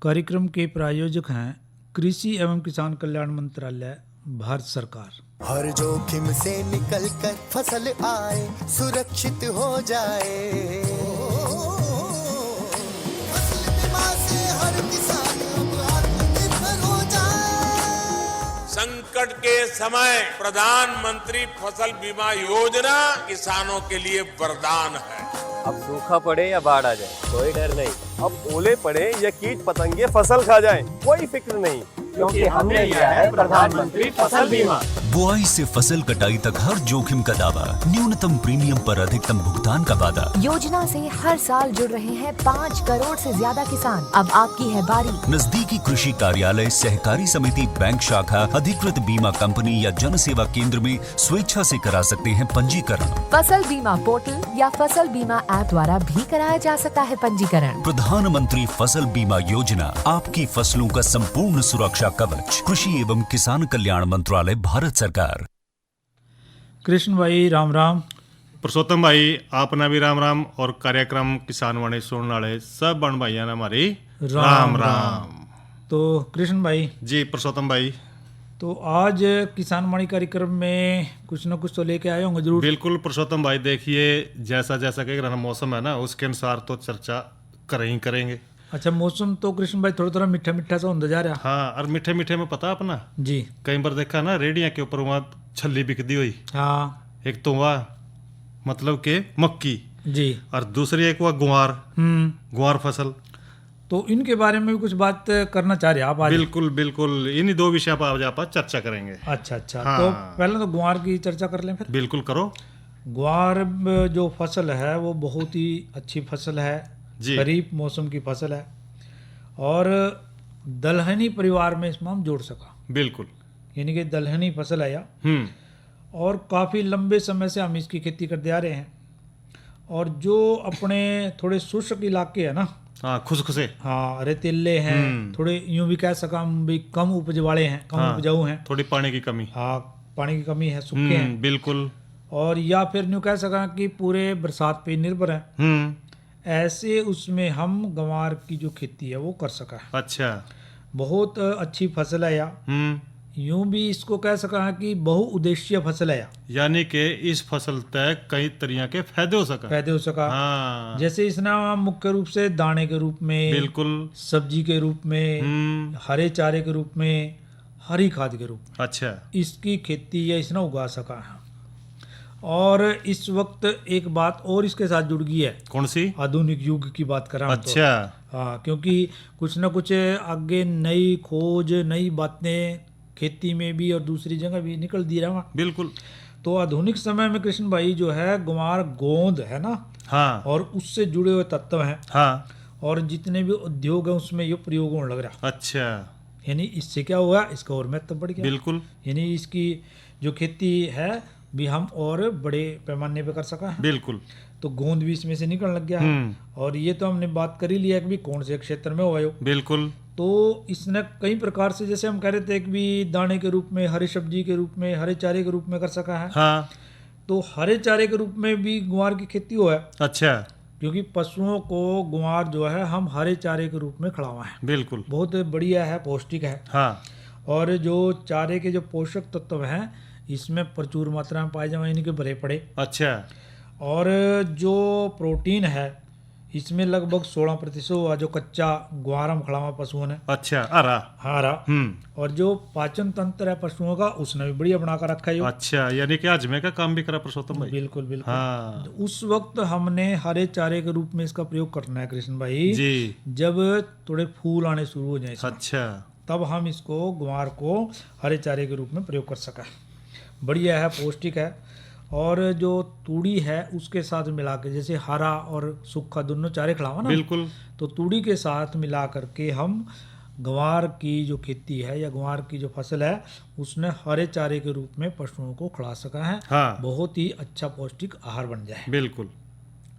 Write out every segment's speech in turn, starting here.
कार्यक्रम के प्रायोजक हैं कृषि एवं किसान कल्याण मंत्रालय, भारत सरकार। हर जोखिम से निकल कर फसल आए, सुरक्षित हो जाए। फसल बीमा से हर किसान अब आत्मनिर्भर हो जाए। संकट के समय प्रधानमंत्री फसल बीमा योजना किसानों के लिए वरदान है। अब सूखा पड़े या बाढ़ आ जाए कोई डर नहीं, अब ओले पड़े या कीट पतंगे फसल खा जाए कोई फिक्र नहीं, क्योंकि हमने लिया है प्रधानमंत्री फसल बीमा। बुआई से फसल कटाई तक हर जोखिम का दावा, न्यूनतम प्रीमियम पर अधिकतम भुगतान का वादा। योजना से हर साल जुड़ रहे हैं 5 करोड़ से ज्यादा किसान। अब आपकी है बारी। नजदीकी कृषि कार्यालय, सहकारी समिति, बैंक शाखा, अधिकृत बीमा कंपनी या जन सेवा केंद्र में स्वेच्छा से करा सकते हैं पंजीकरण। फसल बीमा पोर्टल या फसल बीमा ऐप द्वारा भी कराया जा सकता है पंजीकरण। प्रधानमंत्री फसल बीमा योजना, आपकी फसलों का संपूर्ण सुरक्षा कवच। कृषि एवं किसान कल्याण मंत्रालय, भारत सरकार। कृष्ण भाई राम राम। पुरुषोत्तम भाई आपना भी राम राम, और कार्यक्रम किसान वाणी सुनने वाले सब बन भाइयों ने हमारी राम राम। तो कृष्ण भाई जी पुरुषोत्तम भाई, तो आज किसान वाणी कार्यक्रम में कुछ न कुछ तो लेके आए होंगे जरूर। बिल्कुल पुरुषोत्तम भाई, देखिए जैसा जैसा कह रहा मौसम है ना, उसके अनुसार तो चर्चा करेंगे। अच्छा, मौसम तो कृष्ण भाई थोड़ा थोड़ा मीठा मीठा सा होता जा रहा। हाँ, और मीठे मीठे में पता अपना जी, कई बार देखा ना रेडिया के ऊपर वहाँ छल्ली बिकती हुई। हाँ, एक तो वह मतलब के मक्की जी, और दूसरी एक वह गुआर फसल। तो इनके बारे में भी कुछ बात करना चाह रहे हैं आप आज? बिल्कुल बिल्कुल, इन्हीं दो विषय पर आज आप चर्चा करेंगे। अच्छा, हाँ। तो पहले तो गुआर की चर्चा कर लें फिर। बिल्कुल करो। गुआर जो फसल है वो बहुत ही अच्छी फसल है जी। खरीफ मौसम की फसल है और दलहनी परिवार में इसमें हम जोड़ सका। बिल्कुल, यानी कि दलहनी फसल है यह, और काफ़ी लंबे समय से हम इसकी खेती करते आ रहे हैं। और जो अपने थोड़े शुष्क इलाके है ना, हाँ खुशखुशे, हाँ रेतीले हैं, थोड़े यूं भी कह सका हम भी कम उपज वाले हैं, कम उपजाऊ हैं, थोड़ी पानी की कमी, हाँ पानी की कमी है, सूखे हैं बिल्कुल, और या फिर यूं कह सका कि पूरे बरसात पे निर्भर हैं, ऐसे उसमें हम गंवार की जो खेती है वो कर सका है। अच्छा, बहुत अच्छी फसल है या यूं भी इसको कह सका है कि बहुउद्देशीय फसल है, यानी कि इस फसल तक कई तरह के फायदे हो सका। हाँ। जैसे इसना मुख्य रूप से दाने के रूप में, बिल्कुल, सब्जी के रूप में, हरे चारे के रूप में, हरी खाद के रूप में, अच्छा, इसकी खेती या इसने उगा सका है। और इस वक्त एक बात और इसके साथ जुड़ गई है। कौन सी? आधुनिक युग की बात कर रहा हूं। अच्छा, तो हाँ, क्योंकि कुछ न कुछ आगे नई खोज, नई बातें खेती में भी और दूसरी जगह भी निकल दी रहा। बिल्कुल। तो आधुनिक समय में कृष्ण भाई जो है गुआर गोंद है ना, हाँ, और उससे जुड़े हुए तत्व हैं, हाँ, और जितने भी उद्योग हैं उसमें ये प्रयोग होने लग रहा। अच्छा, यानी इससे क्या हुआ, इसका और महत्व बढ़ गया। बिल्कुल, यानी इसकी जो खेती है भी हम और बड़े पैमाने पे कर सका है। बिल्कुल, तो गोंद भी इसमें से निकलने लग गया है। और ये तो हमने बात कर ही लिया कि भी कौन से क्षेत्र में हुआ हो। बिल्कुल। तो इसने कई प्रकार से, जैसे हम कह रहे थे कि भी दाने के रूप में, हरी सब्जी के रूप में, हरे चारे के रूप में कर सका है। हाँ। तो हरे चारे के रूप में भी गुआर की खेती हुआ है। अच्छा, क्योंकि पशुओं को गुआर जो है हम हरे चारे के रूप में खिलावा है। बिल्कुल, बहुत बढ़िया है, पौष्टिक है। हाँ। और जो चारे के जो पोषक तत्व हैं इसमें प्रचुर मात्रा में पाए जाए, यानी कि भरे पड़े। अच्छा, और जो प्रोटीन है इसमें लगभग 16% हुआ, जो कच्चा गुआर हम खिलावा पशुओं ने। अच्छा, हरा। और जो पाचन तंत्र है पशुओं का उसने भी बढ़िया बना कर रखा है। अच्छा, यानी कि आजमे का काम भी करा पुरुषोत्तम भाई। बिल्कुल बिल्कुल। हाँ। उस वक्त हमने हरे चारे के रूप में इसका प्रयोग करना है कृष्ण भाई जी, जब थोड़े फूल आने शुरू हो जाए। अच्छा, तब हम इसको गुआर को हरे चारे के रूप में प्रयोग कर सका। बढ़िया है, पौष्टिक है। और जो तूड़ी है उसके साथ मिला के, जैसे हरा और सूखा दोनों चारे खिलावा ना, बिल्कुल, तो तूड़ी के साथ मिला करके हम ग्वार की जो खेती है या ग्वार की जो फसल है उसने हरे चारे के रूप में पशुओं को खिला सका है। हाँ। बहुत ही अच्छा पौष्टिक आहार बन जाए। बिल्कुल।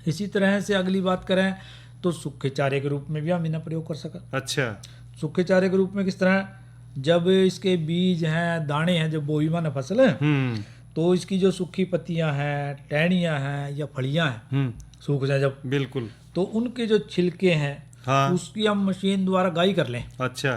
इसी तरह से अगली बात करें तो सूखे चारे के रूप में भी हम इन्हें प्रयोग कर सका। अच्छा, सूखे चारे के रूप में किस तरह, जब इसके बीज हैं, दाने हैं, जब बोई माने फसल है तो इसकी जो सूखी पत्तियां हैं, टहनियां हैं या फलियां हैं, सूख जाए जब, बिल्कुल, तो उनके जो छिलके हैं हाँ। उसकी हम मशीन द्वारा गाई कर लें, अच्छा,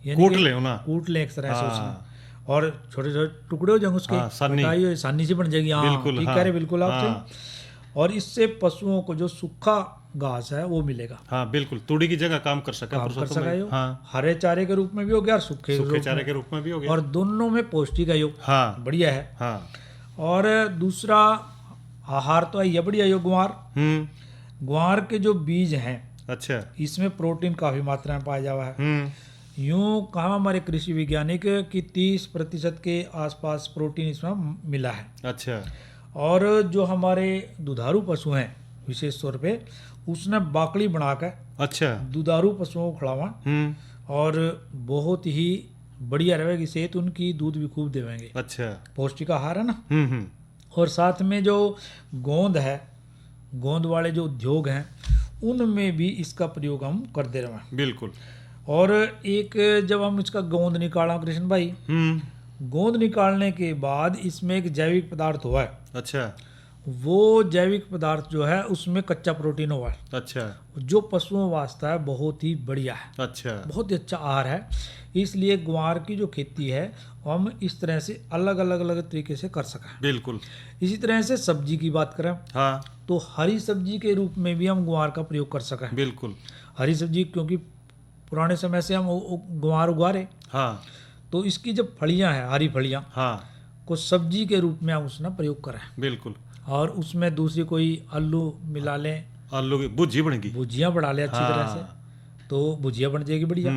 यानी कूट कि ले ना। कूट लें एक तरह से हाँ। उसमें, और छोटे छोटे टुकड़े हो जाएंगे उसके, हाँ, सानी। कटाई हो आसानी से बन जाएगी। हाँ बिल्कुल, ठीक हाँ, कह रहे बिल्कुल आप हाँ। सही। और इससे पशुओं को जो सूखा घास है वो मिलेगा, हाँ बिल्कुल, तूड़ी की जगह काम कर सका काम कर पुरुषोत्तम सका भाई। यो। हाँ, हरे चारे के रूप में भी हो गया और सूखे सूखे रूप चारे में। के रूप में भी हो गया। और दोनों में पौष्टिक है यो, हाँ बढ़िया है। हाँ। और दूसरा आहार तो है ये बढ़िया यो ग्वार। ग्वार के जो बीज हैं अच्छा। इसमें प्रोटीन काफी मात्रा में पाया जावा है। यूं कहा हमारे कृषि वैज्ञानिक कि 30% के आसपास प्रोटीन इसमें मिला है। अच्छा। और जो हमारे दुधारू पशु हैं विशेष तौर पे, उसने बाकड़ी बनाकर अच्छा। दुधारू पशुओं को खिलावा और बहुत ही बढ़िया रहेगी सेहत उनकी, दूध भी खूब देवेंगे। अच्छा। पौष्टिक आहार है ना। और साथ में जो गोंद है, गोंद वाले जो उद्योग हैं उनमें भी इसका प्रयोग हम करते रहे। बिल्कुल। और एक जब हम इसका गोंद निकाला कृष्ण भाई, गोंद निकालने के बाद इसमें एक जैविक पदार्थ हुआ है। अच्छा। वो जैविक पदार्थ जो है उसमें कच्चा प्रोटीन हुआ है। अच्छा। जो पशुओं वास्ता है बहुत ही बढ़िया है। अच्छा। बहुत ही अच्छा आहार है। इसलिए ग्वार की जो खेती है हम इस तरह से अलग अलग अलग तरीके से कर सकें। बिल्कुल। इसी तरह से सब्जी की बात करें, हाँ, तो हरी सब्जी के रूप में भी हम ग्वार का प्रयोग कर सकें। बिल्कुल। हरी सब्जी क्योंकि पुराने समय से हम ग्वार उगा रहे, हाँ, तो इसकी जब फलियां हैं, हरी फलियां हाँ, को सब्जी के रूप में हम उसका प्रयोग करें। बिल्कुल। और उसमें दूसरी कोई आलू मिला लें, आलू की भुजी बनेगी। भुजिया बढ़ा ले अच्छी तरह से, तो भुजिया बन जाएगी बढ़िया।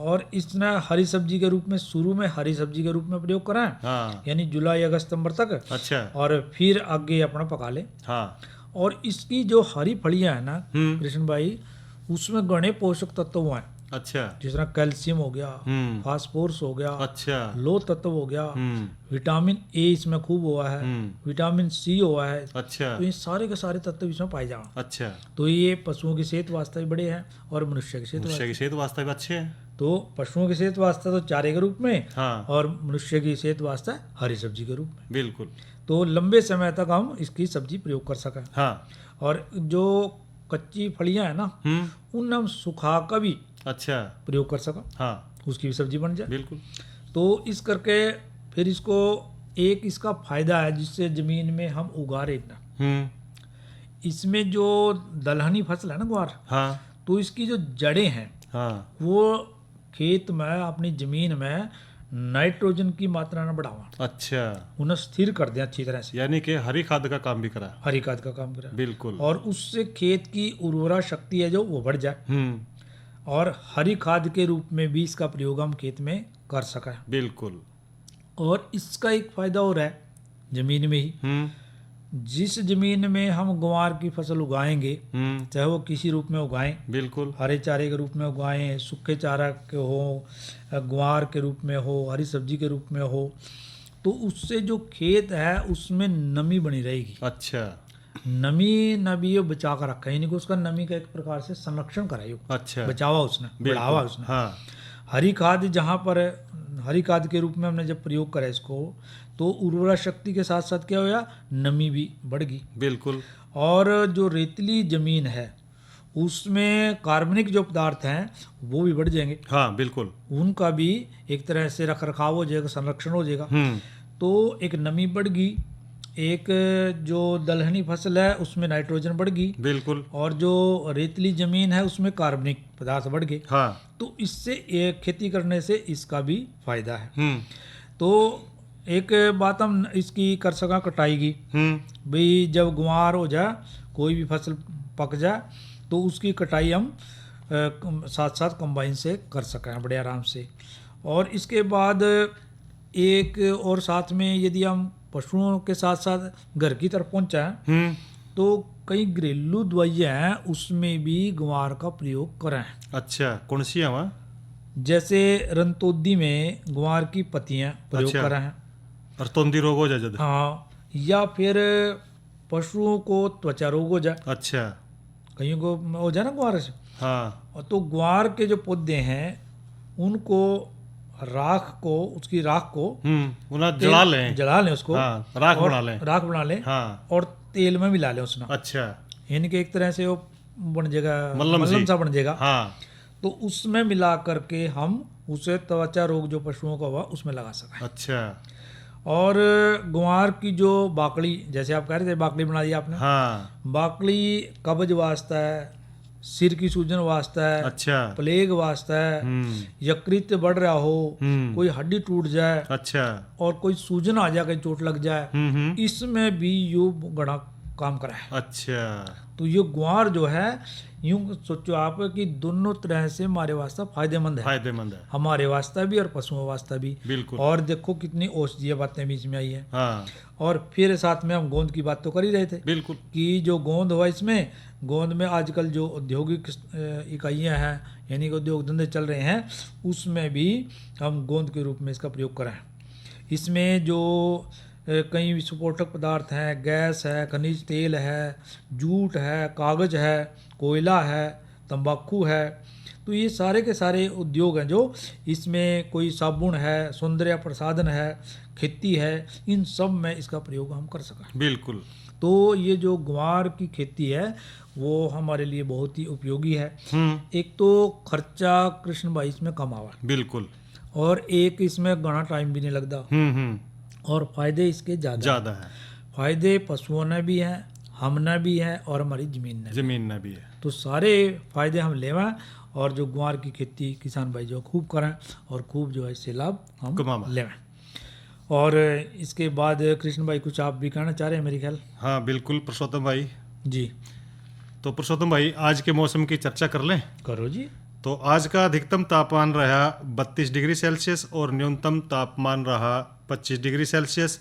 और इसने हरी सब्जी के रूप में शुरू में हरी सब्जी के रूप में प्रयोग करा है, हाँ। यानी जुलाई अगस्त सितंबर तक। अच्छा। और फिर आगे अपना पका ले। हाँ। और इसकी जो हरी फलियां है ना कृष्ण भाई, उसमें घने पोषक तत्व हैं। अच्छा। जिस तरह कैल्शियम हो गया, फास्फोरस हो गया, अच्छा। लो तत्व हो गया, विटामिन ए इसमें खूब हुआ है, विटामिन सी हुआ है। अच्छा। तो ये सारे के सारे तत्व इसमें पाए जाए। अच्छा। तो ये पशुओं की सेहत वास्ते भी बड़े हैं और मनुष्य की सेहत मनुष्य की सेहत वास्ते भी अच्छे हैं। तो पशुओं की सेहत वास्ते तो चारे के रूप में, हाँ। और मनुष्य की सेहत वास्ते हरी सब्जी के रूप में। बिल्कुल। तो लंबे समय तक हम इसकी सब्जी प्रयोग कर सकें। हाँ। और जो कच्ची फलियां है ना, उन हम सुखा का भी अच्छा प्रयोग कर सका, हाँ, उसकी भी सब्जी बन जाए। बिल्कुल। तो इस करके फिर इसको एक इसका फायदा है जिससे जमीन में हम उगा रहे ना, इसमें जो दलहनी फसल है ना ग्वार, हाँ, तो इसकी जो जड़ें हैं, हाँ, वो खेत में अपनी जमीन में नाइट्रोजन की मात्रा न बढ़ावा, अच्छा, उन्हें स्थिर कर दें अच्छी तरह से। यानी कि हरी खाद का काम भी करा। हरी खाद का काम करें, बिल्कुल। और उससे खेत की उर्वरा शक्ति है जो वो बढ़ जाए। और हरी खाद के रूप में भी इसका प्रयोग हम खेत में कर सकें। बिल्कुल। और इसका एक फायदा और है जमीन में ही, जिस जमीन में हम ग्वार की फसल उगाएंगे, चाहे वो किसी रूप में उगाएं, बिल्कुल, हरे चारे के रूप में उगाएं, सूखे चारा के हो, ग्वार के रूप में हो, हरी सब्जी के रूप में हो, तो उससे जो खेत है उसमें नमी बनी रहेगी। अच्छा, नमी न भी बचा कर रखा है, यानी कि उसका नमी का एक प्रकार से संरक्षण करायो। अच्छा, बचावा उसने, बढ़ावा उसने। हाँ। हरी खाद जहाँ पर हरी खाद के रूप में हमने जब प्रयोग करा इसको, तो उर्वरा शक्ति के साथ साथ क्या होया, नमी भी बढ़ गई। बिल्कुल। और जो रेतली जमीन है उसमें कार्बनिक जो पदार्थ हैं वो भी बढ़ जाएंगे। हाँ, बिल्कुल। उनका भी एक तरह से रख रखाव हो जाएगा, संरक्षण हो जाएगा। तो एक नमी बढ़ गई, एक जो दलहनी फसल है उसमें नाइट्रोजन बढ़ गई, बिल्कुल। और जो रेतली जमीन है उसमें कार्बनिक पदार्थ बढ़ गए। हाँ। तो इससे एक खेती करने से इसका भी फायदा है। तो एक बात हम इसकी कर सका कटाई की, भाई जब ग्वार हो जाए, कोई भी फसल पक जाए, तो उसकी कटाई हम साथ साथ कंबाइन से कर सकें बड़े आराम से। और इसके बाद एक और साथ में यदि हम पशुओं के साथ साथ घर की तरफ पहुंचाएं, तो कई घरेलू दवाइयाँ हैं उसमें भी ग्वार का प्रयोग करें। अच्छा, कौन सी है वहाँ? जैसे रंतोदी में ग्वार की पत्तियां प्रयोग अच्छा। करें। रतौंदी रोग हो जाए जब? हाँ, या फिर पशुओं को त्वचा रोग हो जाए, अच्छा, कहीं को हो जाए ना ग्वार से। हाँ, और तो ग्वार के जो पौधे हैं उनको उसकी राख को उन्हें जला लें उसको, हाँ, राख और बना लें। राख बना लें, हाँ, और तेल में मिला लें उसमें। अच्छा, यानी कि एक तरह से वो बन जाएगा, मल्लम मल्लम सा बन जाएगा। हाँ, तो उसमें मिला करके हम उसे त्वचा रोग जो पशुओं का हुआ उसमें लगा सकें। अच्छा, और ग्वार की जो बाकड़ी, जैसे आप कह रहे थे बाकड़ी बना दी आपने, हाँ, बाकड़ी कब्ज वास्ता है, सिर की सूजन वास्ता है, अच्छा, प्लेग वास्ता है, यकृत बढ़ रहा हो, कोई हड्डी टूट जाए अच्छा, और कोई सूजन आ जाए, कहीं चोट लग जाए, इसमें भी यो बड़ा काम करा है। अच्छा, तो ये ग्वार जो है, यूं सोचो आप कि दोनों तरह से हमारे वास्ते फायदेमंद है, फायदेमंद है, हमारे वास्ते भी और पशुओं वास्ते भी। बिल्कुल। और देखो कितनी औषधीय बातें बीच में आई है। हाँ, और फिर साथ में हम गोंद की बात तो कर ही रहे थे बिल्कुल, कि जो गोंद हुआ, इसमें गोंद में आजकल जो औद्योगिक इकाइयां हैं, यानी कि उद्योग धंधे चल रहे हैं, उसमें भी हम गोंद के रूप में इसका प्रयोग करें। इसमें जो कई विस्फोटक पदार्थ हैं, गैस है, खनिज तेल है, जूट है, कागज है, कोयला है, तंबाकू है, तो ये सारे के सारे उद्योग हैं जो इसमें, कोई साबुन है, सौंदर्य प्रसाधन है, खेती है, इन सब में इसका प्रयोग हम कर सकें। बिल्कुल। तो ये जो ग्वार की खेती है वो हमारे लिए बहुत ही उपयोगी है। एक तो खर्चा कृष्ण भाई इसमें कम आवा, बिल्कुल, और एक इसमें घना टाइम भी नहीं लगता, और फायदे इसके ज़्यादा है। फायदे पशुओं ने भी हैं, हमने भी है, और हमारी ज़मीन ने भी है। तो सारे फायदे हम लेवें, और जो ग्वार की खेती किसान भाई जो खूब करें, और खूब जो है इससे लाभ हम लेवें। और इसके बाद कृष्ण भाई कुछ आप भी कहना चाह रहे हैं मेरे ख्याल? हाँ बिल्कुल पुरुषोत्तम भाई जी। तो पुरुषोत्तम भाई आज के मौसम की चर्चा कर लें। करो जी। तो आज का अधिकतम तापमान रहा 32 डिग्री सेल्सियस और न्यूनतम तापमान रहा 25 डिग्री सेल्सियस।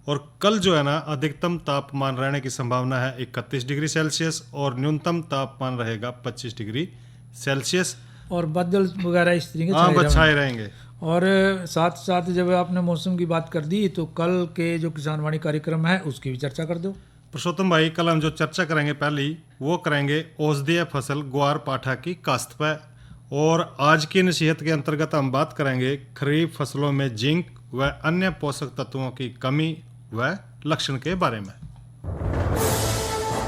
और कल जो है ना अधिकतम तापमान रहने की संभावना है 31 डिग्री सेल्सियस और न्यूनतम तापमान रहेगा 25 डिग्री सेल्सियस। और बादल वगैरह इस तरीके से छाए रहेंगे। और साथ साथ जब आपने मौसम की बात कर दी तो कल के जो किसान वाणी कार्यक्रम है उसकी भी चर्चा कर दो। पुरुषोत्तम भाई कल हम जो चर्चा करेंगे पहली वो करेंगे औषधीय फसल ग्वार पाठा की काश्त पर। और आज की नसीहत के अंतर्गत हम बात करेंगे खरीफ फसलों में जिंक व अन्य पोषक तत्वों की कमी व लक्षण के बारे में।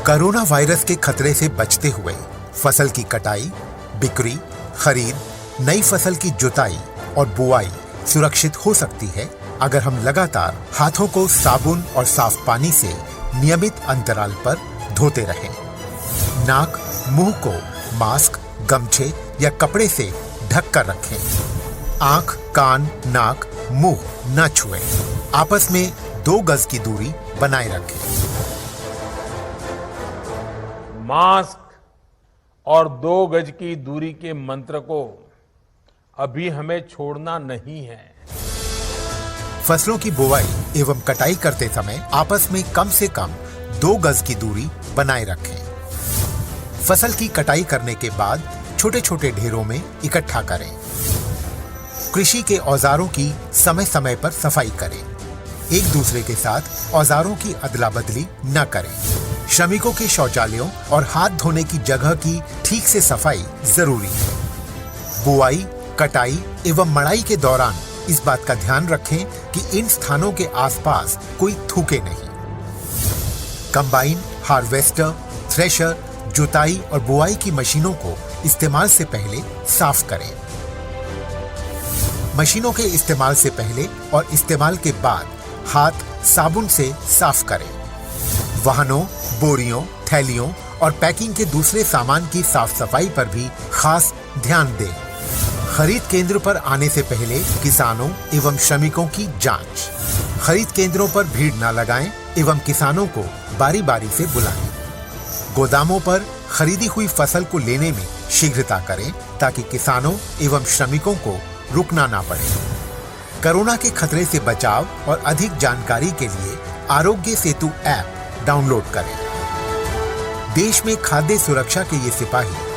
कोरोना वायरस के खतरे से बचते हुए फसल की कटाई, बिक्री, खरीद, नई फसल की जुताई और बुआई सुरक्षित हो सकती है अगर हम लगातार हाथों को साबुन और साफ पानी से नियमित अंतराल पर धोते रहें। नाक, मुंह को मास्क, गमछे या कपड़े से ढक कर रखें। आंख, कान, नाक, मुंह न छुएं। आपस में 2 गज की दूरी बनाए रखें। मास्क और 2 गज की दूरी के मंत्र को अभी हमें छोड़ना नहीं है। फसलों की बुवाई एवं कटाई करते समय आपस में कम से कम 2 गज की दूरी बनाए रखें। फसल की कटाई करने के बाद छोटे छोटे ढेरों में इकट्ठा करें। कृषि के औजारों की समय समय पर सफाई करें। एक दूसरे के साथ औजारों की अदला बदली न करें। श्रमिकों के शौचालयों और हाथ धोने की जगह की ठीक से सफाई जरूरी है। बुआई, कटाई एवं मड़ाई के दौरान इस बात का ध्यान रखें कि इन स्थानों के आसपास कोई थूके नहीं। कंबाइन, हार्वेस्टर, थ्रेशर, जुताई और बुआई की मशीनों को इस्तेमाल से पहले साफ करें। मशीनों के इस्तेमाल से पहले और इस्तेमाल के बाद हाथ साबुन से साफ करें। वाहनों, बोरियों, थैलियों और पैकिंग के दूसरे सामान की साफ सफाई पर भी खास ध्यान दें। खरीद केंद्र पर आने से पहले किसानों एवं श्रमिकों की जांच। खरीद केंद्रों पर भीड़ न लगाएं एवं किसानों को बारी बारी से बुलाएं। गोदामों पर खरीदी हुई फसल को लेने में शीघ्रता करें ताकि किसानों एवं श्रमिकों को रुकना ना पड़े। कोरोना के खतरे से बचाव और अधिक जानकारी के लिए आरोग्य सेतु ऐप डाउनलोड करें। देश में खाद्य सुरक्षा के ये सिपाही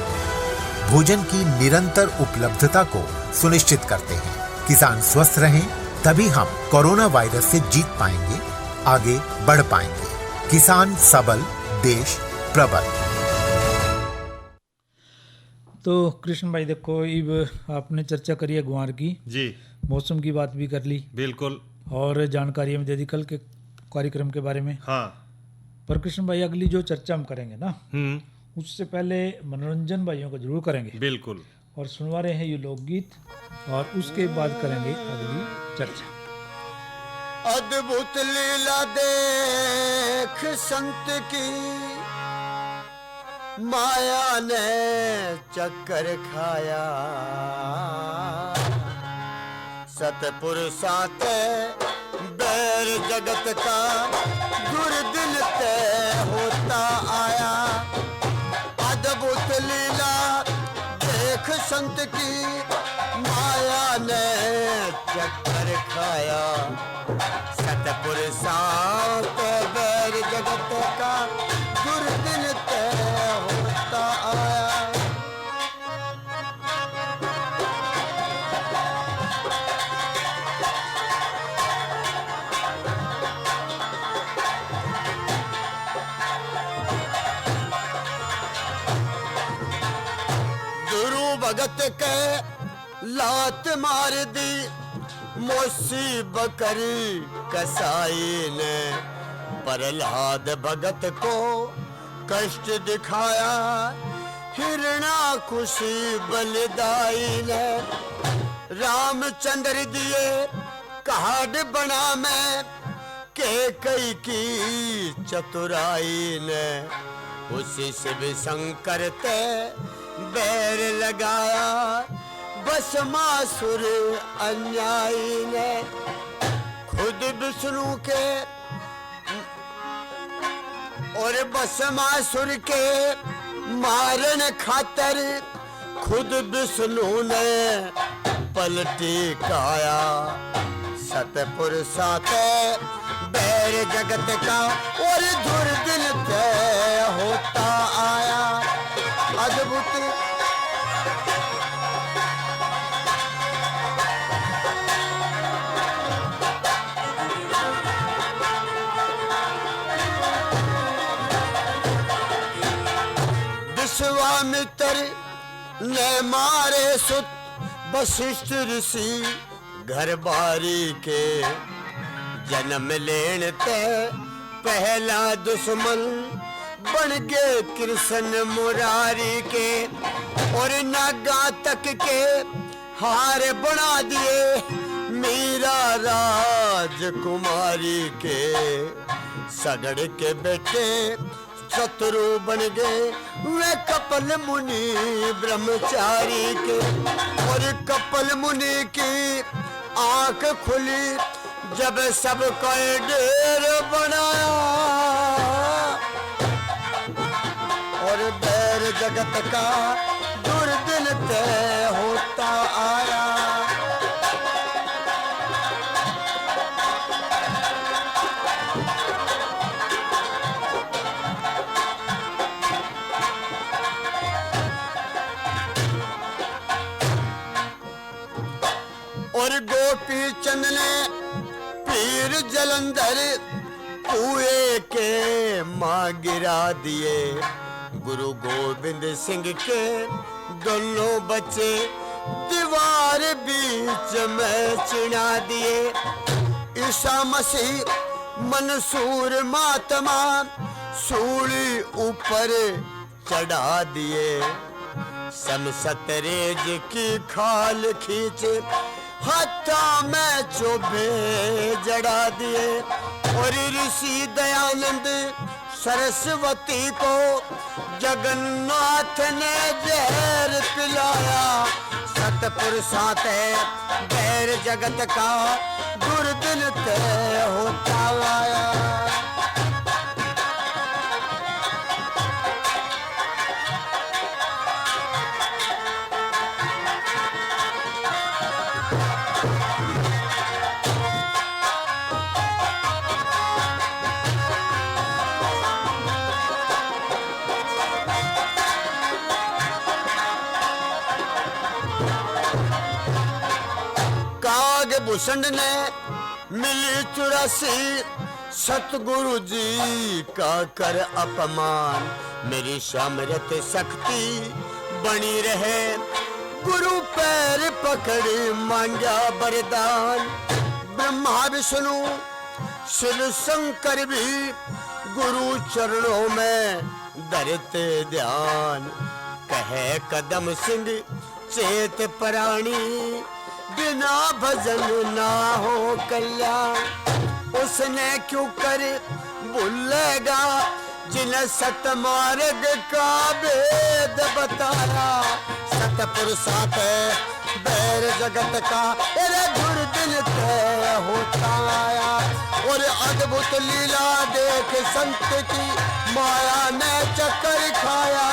भोजन की निरंतर उपलब्धता को सुनिश्चित करते हैं। किसान स्वस्थ रहें तभी हम कोरोना वायरस से जीत पाएंगे, आगे बढ़ पाएंगे। किसान सबल, देश प्रबल। तो कृष्ण भाई देखो, अब आपने चर्चा करी है ग्वार की जी, मौसम की बात भी कर ली, बिल्कुल, और जानकारी हमें दे दी कल के कार्यक्रम के बारे में। हाँ। पर कृष्ण भाई अगली जो चर्चा हम करेंगे ना, उससे पहले मनोरंजन भाइयों को जरूर करेंगे बिल्कुल। और सुनवा रहे हैं ये लोकगीत, और उसके बाद करेंगे अगली चर्चा। अद्भुत लीला देख संत की, माया ने चक्कर खाया, सतपुरुषात बैर जगत का दुर्दिन तय होता आया। अद्भुत लीला देख संत की, माया ने चक्कर खाया, सतपुरुषात बैर जगत का दुर्दिन तय होता आया। भगत के लात मार दी, मोसी बकरी कसाई ने, प्रहलाद भगत को कष्ट दिखाया, हिरणा खुशी बलिदाई ने, रामचंद्र दिए कहाड़ बना में, के कई की चतुराई ने, उसी से भी शंकर ते बैर लगाया, भस्मासुर अन्यायी ने, खुद विष्णु के और भस्मासुर के मारन खातर, खुद विष्णु ने पलटी काया, सतपुरुषात बैर जगत का और दुर्दिन तय होता आया। अद्भुत विश्वामित्र ने मारे सुत, वशिष्ठ ऋषि घर बारी के, जन्म लेने ते पहला दुश्मन बन गए कृष्ण मुरारी के, और नागा तक के हार बना दिए, मीरा राजकुमारी के, सगड़ के बेटे शत्रु बन गए वे कपिल मुनि ब्रह्मचारी के, और कपिल मुनि की आंख खुली जब सबका ढेर बनाया, और बैर जगत का दुर्दिन तय होता आया। और गोपी चंद ने पीर जलंधर कुएं के मां गिरा दिए, गुरु गोविंद सिंह के दोनों बच्चे दीवार बीच में चिढ़ा दिए, ईसा मसीह मंसूर महात्मा सूली ऊपर चढ़ा दिए, समसतरेज की खाल खींच हाथा में चोभे जड़ा दिए, और ऋषि दयानंद सरस्वती को जगन्नाथ ने जहर पिलाया, सतपुरुषात बैर जगत का दुर्दिन तय होता आया। भूषण ने मिली 84 सतगुरु जी का कर अपमान, मेरी सामर्थ शक्ति बनी रहे, गुरु पैर पकड़ी मांगा वरदान, ब्रह्मा विष्णु शिव शंकर भी गुरु चरणों में धरते ध्यान। कहे कदम सिंह चेत प्राणी, बिना भजन ना हो कल्याण। उसने क्यों कर भूलेगा जिन्हें सतमार्ग का भेद बताया। सतपुरुषार्थ बैर जगत का अरे दुर्दिन तय होता आया। और अद्भुत लीला देख संत की माया ने चक्कर खाया।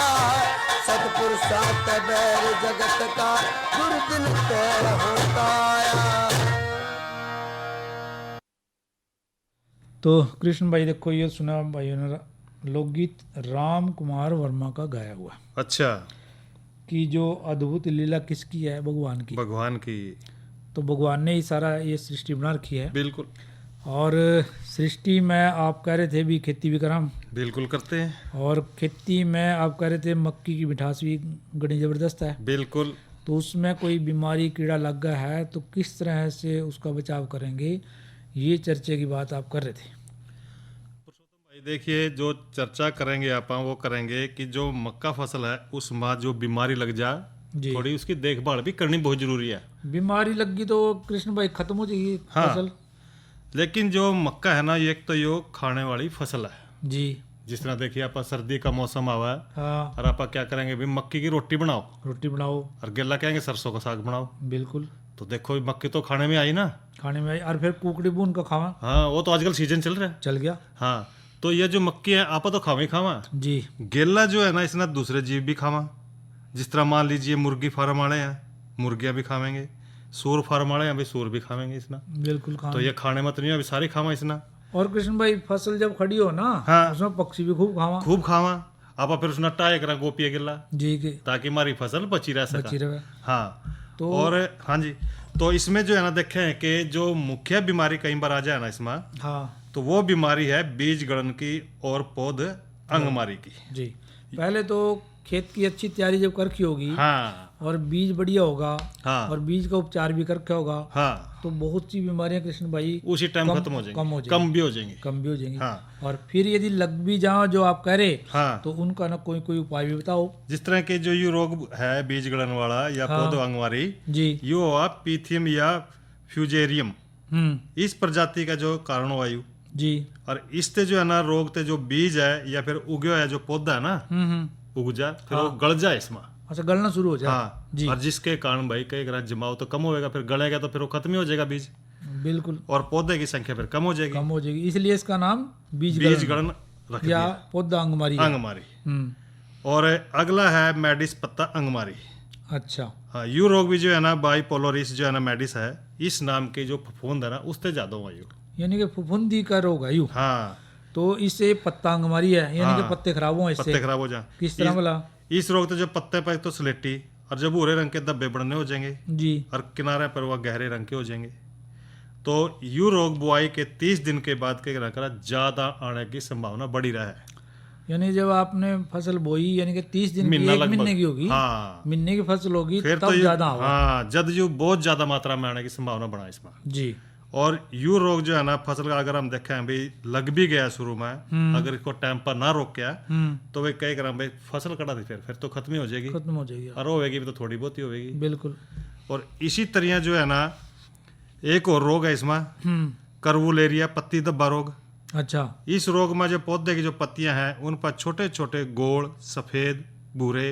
सतपुरुषार्थ बैर जगत का दुर्दिन तय होता आया। तो कृष्ण भाई देखो ये सुना भाइयों ने लोकगीत राम कुमार वर्मा का गाया हुआ अच्छा कि जो अद्भुत लीला किसकी है, भगवान की। भगवान की। तो भगवान ने ही सारा ये सृष्टि बना रखी है। बिल्कुल। और सृष्टि में आप कह रहे थे भी खेती भी कराम। बिल्कुल करते हैं। और खेती में आप कह रहे थे मक्की की मिठास भी बड़ी ज़बरदस्त है। बिल्कुल। तो उसमें कोई बीमारी कीड़ा लग गया है तो किस तरह से उसका बचाव करेंगे, ये चर्चे की बात आप कर रहे थे। देखिए जो चर्चा करेंगे आप वो करेंगे कि जो मक्का फसल है उसमें जो बीमारी लग जा थोड़ी उसकी देखभाल भी करनी बहुत जरूरी है। बीमारी लगी तो कृष्ण भाई खत्म हो जाएगी फसल। लेकिन जो मक्का है ना एक तो यो खाने वाली फसल है जी। जिस तरह देखिए आप सर्दी का मौसम आवा है हाँ। और आप क्या करेंगे भी मक्की की रोटी बनाओ और गेला कहेंगे सरसों का साग बनाओ। बिल्कुल। तो देखो मक्की तो खाने में आई ना, खाने में आई। और फिर कुकड़ी बून का खावा। हाँ वो तो आजकल सीजन चल रहा है। चल गया। हाँ तो ये जो मक्की है आप तो खावा ही खावा जी। गेला जो है ना इसने दूसरे जीव भी खावा। जिस तरह मान लीजिए मुर्गी फार्म वाले हैं मुर्गियां भी खावेंगे, सूर फार्म वाले हैं भी सूर भी खावेंगे इसना। बिल्कुल खावा। तो ये खाने मत नहीं अभी सारी खावा इसना। और कृष्ण भाई फसल जब खड़ी हो ना हाँ। उसमें पक्षी भी खूब खावा। आप फिर उसने टाए करा गोपिया गिल्ला जी के ताकि हमारी फसल बची रह सके। हाँ तो और हाँ जी तो इसमें जो है ना देखें कि जो मुख्य बीमारी कई बार आ जाए ना इसमें हाँ तो वो बीमारी है बीज गलन की और पौध अंगमारी की। जी। पहले तो खेत की अच्छी तैयारी जब करके होगी हाँ और बीज बढ़िया होगा हाँ और बीज का उपचार भी करके होगा हाँ तो बहुत सी बीमारियां कृष्ण भाई उसी टाइम खत्म हो जाएंगी, कम भी हो जाएंगी। हाँ। और फिर यदि लग भी जाओ जो आप कह रहे हाँ तो उनका ना कोई उपाय भी बताओ। जिस तरह के जो ये रोग है बीज गलन वाला या पौध अंगमारी जी यो आप पीथियम या फ्यूजेरियम इस प्रजाति का जो कारण वायु जी। और इससे जो है ना रोग ते जो बीज है या फिर उग्यो है जो पौधा है ना उग जा फिर वो गल जाए इसमें। अच्छा गलना शुरू हो जाए। हाँ जी। और जिसके कारण भाई कई ग्राम जमाव तो कम होएगा फिर गलेगा तो फिर वो खत्म ही हो जाएगा बीज। बिल्कुल। और पौधे की संख्या फिर कम हो जाएगी इसलिए इसका नाम बीज गलन या पौधा अंगमारी। और अगला है मेडिस पत्ता अंगमारी। अच्छा हाँ यू रोग भी जो है ना बाइपोलरिस जो है ना मेडिस है इस नाम के जो फफूंद है ना उससे ज्यादा हुआ यू यानी कि फफूंदी का रोग है यू। हाँ तो इससे पत्ता अंगमारी है यानी कि पत्ते खराब हो इससे। पत्ते खराब हो जाए किस तरह वाला इस रोग तो जो पत्ते पर तो स्लेटी और जब भूरे रंग के धब्बे बढ़ने हो जाएंगे जी और किनारे पर वह गहरे रंग के हो जाएंगे। तो यू रोग बुआई के 30 दिन के बाद के ज्यादा आने की संभावना बढ़ी रहा है। यानी जब आपने फसल बोई यानी कि 30 दिन की एक महीने की होगी। हाँ महीने की फसल होगी फिर तब तो ज्यादा होगा। हाँ जद यू बहुत ज्यादा मात्रा में आने की संभावना बढ़ा इसमें जी। और यू रोग जो है ना फसल का अगर हम देखें भाई लग भी गया शुरू में अगर इसको टाइम पर ना रोका तो भाई कई ग्राम भाई फसल कटा दी फिर तो खत्म ही हो जाएगी और होगी भी तो थोड़ी बहुत ही होगी। बिल्कुल। और इसी तरह जो है ना एक और रोग है इसमें करवुलेरिया पत्ती धब्बा रोग। अच्छा। इस रोग में जो पौधे की जो पत्तियां हैं उन पर छोटे छोटे गोल सफेद भूरे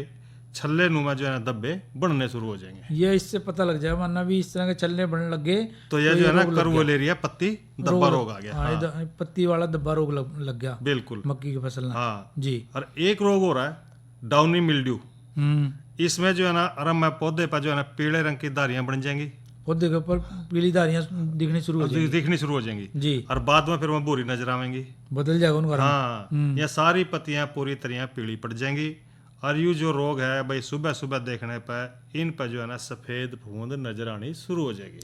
छल्ले नुमा जो है ना धब्बे बढ़ने शुरू हो जाएंगे। ये इससे पता लग जाएगा वरना भी इस तरह के छल्ले बढ़ने लग गए तो यह जो है ना करवुलेरिया पत्ती धब्बा रोग आ गया। हाँ। पत्ती वाला धब्बा रोग लग गया बिल्कुल मक्की की फसल। हाँ जी। और एक रोग हो रहा है डाउनी मिल्ड्यू। इसमें जो है ना आराम में पौधे पर जो है ना पीले रंग की धारियां बन जाएंगी। पौधे के ऊपर पीली धारियां दिखनी शुरू हो जाएंगी जी। और बाद में फिर वह भूरी नजर आवेंगी बदल जाएगा उनका। हाँ ये सारी पत्तियां पूरी तरह पीली पड़ जाएंगी। और यू जो रोग है भाई सुबह सुबह देखने पर इन पर जो है ना सफेद फूंद नजर आनी शुरू हो जाएगी।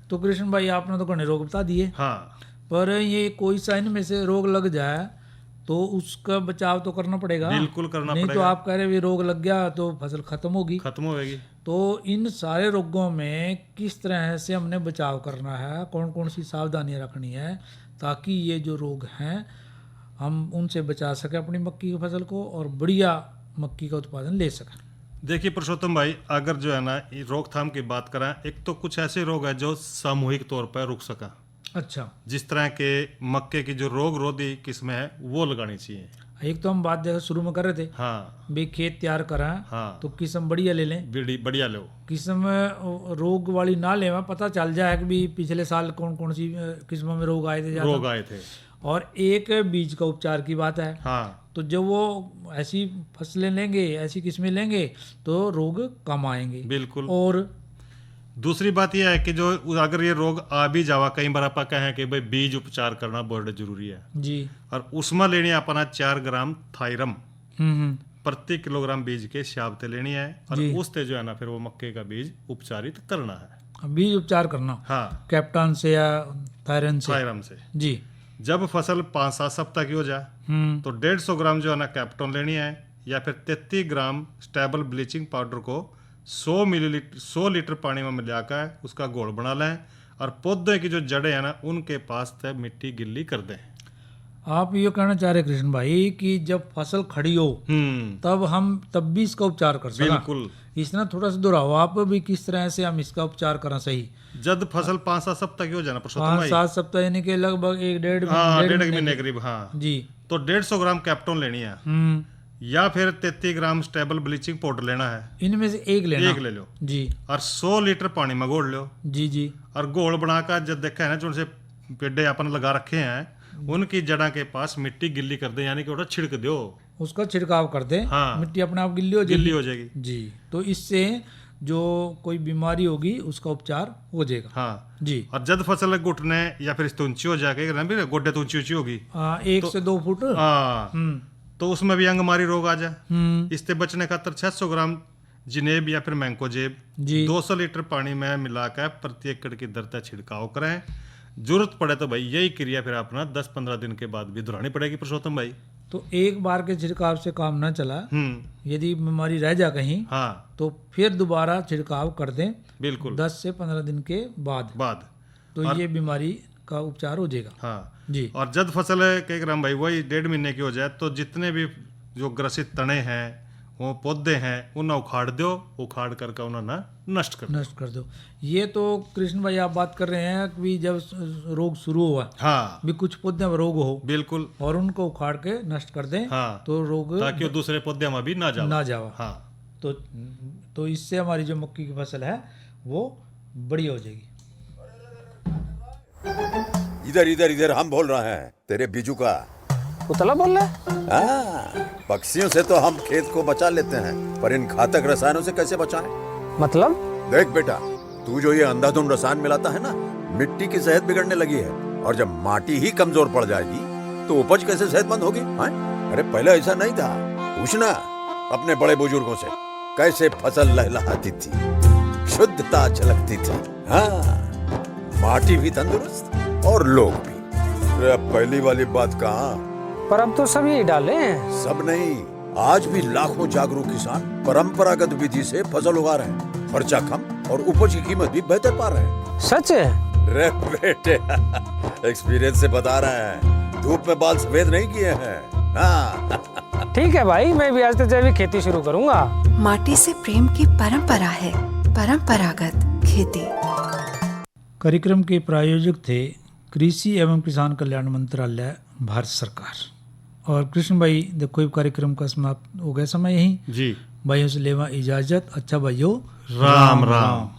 तो कृष्ण भाई आपने तो घने रोग बता दिए। हाँ पर ये कोई सा इनमें से रोग लग जाए तो उसका बचाव तो करना पड़ेगा। बिल्कुल करना नहीं पड़ेगा। तो आप कह रहे रोग लग गया तो फसल खत्म होगी। तो इन सारे रोगों में किस तरह से हमने बचाव करना है, कौन कौन सी सावधानियां रखनी है ताकि ये जो रोग हैं हम उनसे बचा सकें अपनी मक्की की फसल को और बढ़िया मक्की का उत्पादन ले सकें। देखिए पुरुषोत्तम भाई, अगर जो है ना रोकथाम की बात करें, एक तो कुछ ऐसे रोग है जो सामूहिक तौर पर रुक सका। अच्छा, जिस तरह के मक्के की जो रोग रोधी किस्में है वो लगानी चाहिए। एक तो हम बात जैसे शुरू में कर रहे थे, हाँ भी खेत तैयार करा हाँ, तो किस्म बढ़िया ले लें, बढ़िया लो, किस्म रोग वाली ना लें, पता चल जाए कि भी पिछले साल कौन कौन सी किस्मों में रोग आए थे ज्यादा। रोग आए थे। और एक बीज का उपचार की बात है। हाँ, तो जब वो ऐसी फसलें लेंगे, ऐसी किस्में लेंगे तो रोग कम आएंगे। बिल्कुल। और दूसरी बात यह है कि जो अगर ये रोग आ भी जावा, कई बार आप कहें कि भाई बीज उपचार करना बहुत जरूरी है जी, और उसमें लेनी है अपना 4 ग्राम थायरम प्रति किलोग्राम बीज के हिसाब से लेनी है और उससे जो है ना फिर वो मक्के का बीज उपचारित करना है। बीज उपचार करना, हाँ, कैप्टन से या थायरम से जी। जब फसल 5-7 सप्ताह की हो जाए तो 150 ग्राम जो है ना कैप्टन लेनी है या फिर 33 ग्राम स्टेबल ब्लीचिंग पाउडर को 100 लीटर पानी में मिलाकर उसका घोल बना लें और पौधे की जो जड़ें हैं ना उनके पास तक मिट्टी गिल्ली कर दें। आप ये कहना चाह रहे कृष्ण भाई कि जब फसल खड़ी हो तब भी इसका उपचार कर सकते। बिल्कुल। इसना थोड़ा सा दोहराओ आप भी, किस तरह से हम इसका उपचार करना सही। जब फसल 5-7 सप्ताह की हो जाना, 5-7 सप्ताह यानी कि लगभग 1-1.5 महीने करीब, हाँ जी, तो 150 ग्राम कैप्टन लेनी है या फिर 33 ग्राम स्टेबल ब्लीचिंग पाउडर लेना है। इनमें से एक लेना, एक ले लो जी, और 100 लीटर पानी में घोल लो जी जी। और घोल बनाकर जब देखा है ना जो उनसे पेड़े अपन लगा रखे हैं उनकी जड़ा के पास मिट्टी गिल्ली कर दे, यानी कि उठा छिड़क दो, उसका छिड़काव कर दे। हाँ, मिट्टी अपने आप गिल्ली हो जाएगी जी। तो इससे जो कोई बीमारी होगी उसका उपचार हो जाएगा। हाँ जी। और जब फसल घुटने या फिर ऊंची हो जाएगी, गोड्डे तो ऊंची होगी 1 से 2 फुट, तो उसमें भी अंगमारी रोग आ जाए। इससे बचने खातर 600 ग्राम जिनेब या फिर मैंकोजेब 200 लीटर पानी में मिलाकर प्रति एकड़ की दर तक छिड़काव करें। जरूरत पड़े तो भाई यही क्रिया फिर अपना 10-15 दिन के बाद भी दोहरानी पड़ेगी पुरुषोत्तम भाई। तो एक बार के छिड़काव से काम ना चला, यदि बीमारी रह जा कहीं, हाँ, तो फिर दोबारा छिड़काव कर दें। बिल्कुल, 10 से 15 दिन के बाद तो ये बीमारी का उपचार हो जाएगा। हाँ जी। और जब फसल के ग्राम भाई वही 1.5 महीने की हो जाए तो जितने भी जो ग्रसित तने हैं वो पौधे हैं उन्हें उखाड़ दो, उखाड़ करके उन्हें नष्ट कर दो। ये तो कृष्ण भाई आप बात कर रहे हैं कि जब रोग शुरू हुआ, हाँ, भी कुछ पौधे में रोग हो, बिल्कुल, और उनको उखाड़ के नष्ट कर दें। हाँ, तो रोग ताकि दूसरे पौधे में भी ना जाओ। हाँ, तो इससे हमारी जो मक्की की फसल है वो बढ़िया हो जाएगी। इधर इधर इधर हम बोल रहे हैं तेरे बीजू का पुतला बोल रहा है। हाँ, पक्षियों से तो हम खेत को बचा लेते हैं पर इन घातक रसायनों से कैसे बचाएं? मतलब? देख बेटा, तू जो ये अंधाधुंध रसायन मिलाता है ना, मिट्टी की सेहत बिगड़ने लगी है और जब माटी ही कमजोर पड़ जाएगी तो उपज कैसे सेहतमंद होगी? अरे पहले ऐसा नहीं था, पूछना अपने बड़े बुजुर्गों से, कैसे फसल लहलहाती थी, शुद्धता झलकती थी। हाँ, माटी भी तंदुरुस्त और लोग भी। पहली वाली बात कहाँ, पर अब तो सब यही डाले हैं। सब नहीं, आज भी लाखों जागरूक किसान परंपरागत विधि से फसल उगा रहे हैं, खर्चा कम और उपज की कीमत भी बेहतर पा रहे हैं। सच है? रे बेटे एक्सपीरियंस से बता रहे हैं, धूप में बाल सफेद नहीं किए हैं। हाँ। ठीक है भाई, मैं भी आज से जैविक खेती शुरू करूंगा। माटी से प्रेम की परंपरा है, परंपरागत खेती। कार्यक्रम के प्रायोजक थे कृषि एवं किसान कल्याण मंत्रालय, भारत सरकार। और कृष्ण भाई देखो कार्यक्रम का समाप्त हो गया समय यही जी। भाइयों से लेवा इजाजत। अच्छा भाइयों, राम राम।